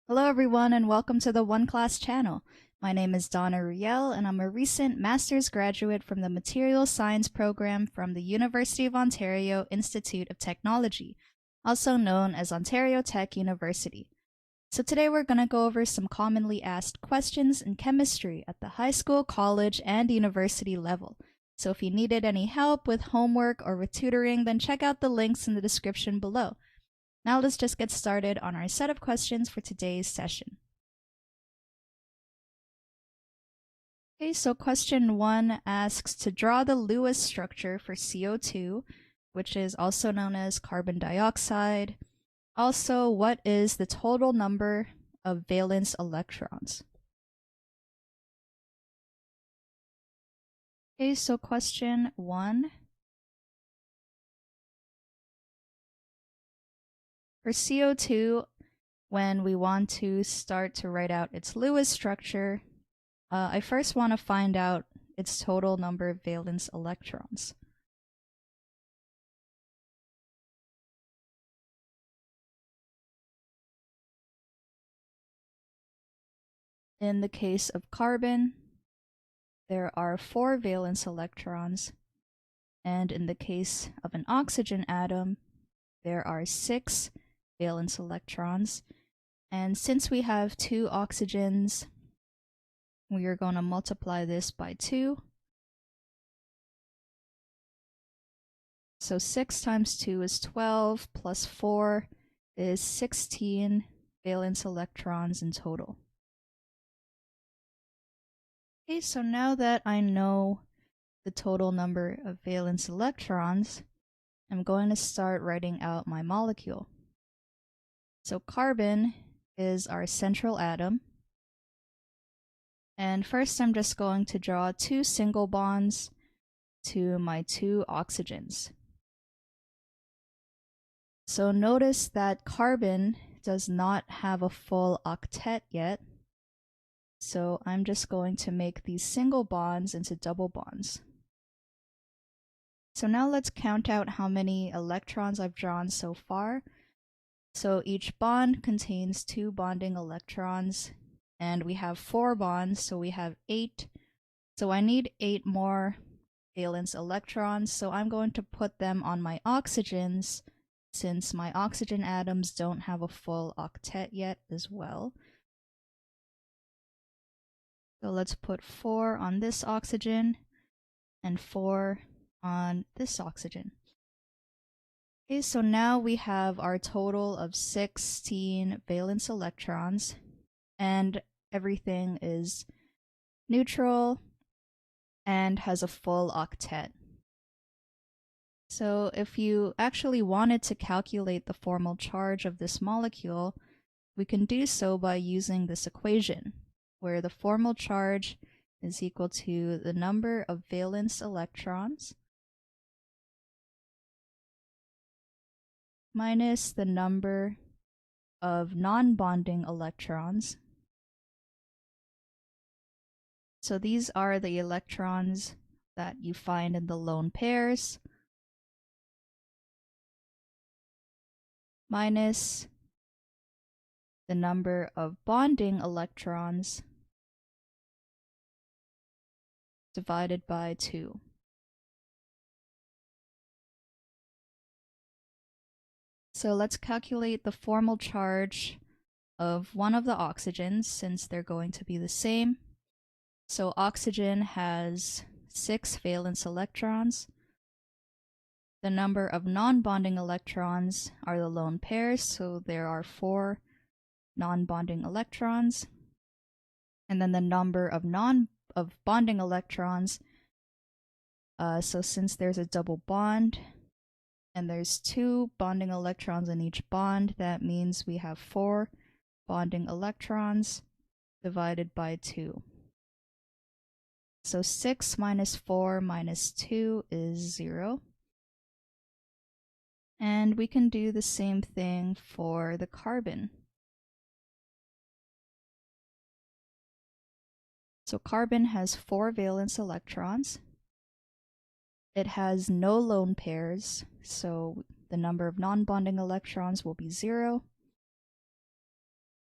Hello everyone and welcome to the OneClass channel. My name is Donna Riel and I'm a recent master's graduate from the Materials Science program from the University of Ontario Institute of Technology, also known as Ontario Tech University. So today we're going to go over some commonly asked questions in chemistry at the high school, college, and university level. So if you needed any help with homework or with tutoring, then check out the links in the description below. Now let's just get started on our set of questions for today's session. Okay, so question 1 asks to draw the Lewis structure for CO2, which is also known as carbon dioxide. Also, what is the total number of valence electrons? Okay, so question 1. For CO2, when we want to start to write out its Lewis structure, I first want to find out its total number of valence electrons. In the case of carbon, there are 4 valence electrons, and in the case of an oxygen atom, there are 6 valence electrons. And since we have 2 oxygens, we are going to multiply this by 2. So 6 times 2 is 12, plus 4 is 16 valence electrons in total. Okay, so now that I know the total number of valence electrons, I'm going to start writing out my molecule. So carbon is our central atom. And first I'm just going to draw 2 single bonds to my 2 oxygens. So notice that carbon does not have a full octet yet. So I'm just going to make these single bonds into double bonds. So now let's count out how many electrons I've drawn so far. So each bond contains 2 bonding electrons, and we have 4 bonds, so we have 8. So I need 8 more valence electrons, so I'm going to put them on my oxygens, since my oxygen atoms don't have a full octet yet as well. So let's put 4 on this oxygen and 4 on this oxygen. Okay, so now we have our total of 16 valence electrons, and everything is neutral and has a full octet. So if you actually wanted to calculate the formal charge of this molecule, we can do so by using this equation, where the formal charge is equal to the number of valence electrons minus the number of non-bonding electrons. So these are the electrons that you find in the lone pairs, minus the number of bonding electrons divided by 2. So let's calculate the formal charge of one of the oxygens, since they're going to be the same. So oxygen has 6 valence electrons. The number of non-bonding electrons are the lone pairs, so there are 4 non-bonding electrons. And then the number of bonding electrons, so since there's a double bond and there's 2 bonding electrons in each bond, that means we have 4 bonding electrons divided by 2. So 6 minus 4 minus 2 is 0. And we can do the same thing for the carbon. So carbon has 4 valence electrons. It has no lone pairs, so the number of non-bonding electrons will be 0.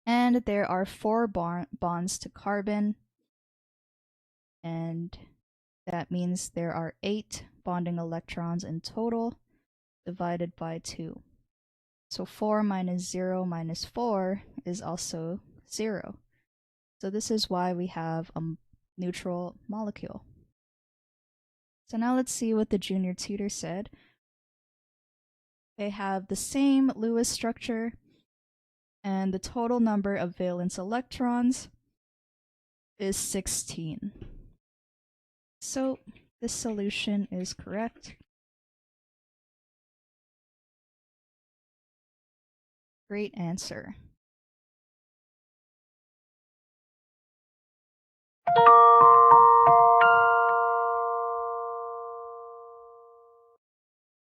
And there are 4 bonds to carbon, and that means there are 8 bonding electrons in total, divided by 2. So 4 minus 0 minus 4 is also 0. So this is why we have a neutral molecule. So now let's see what the junior tutor said. They have the same Lewis structure, and the total number of valence electrons is 16. So this solution is correct. Great answer.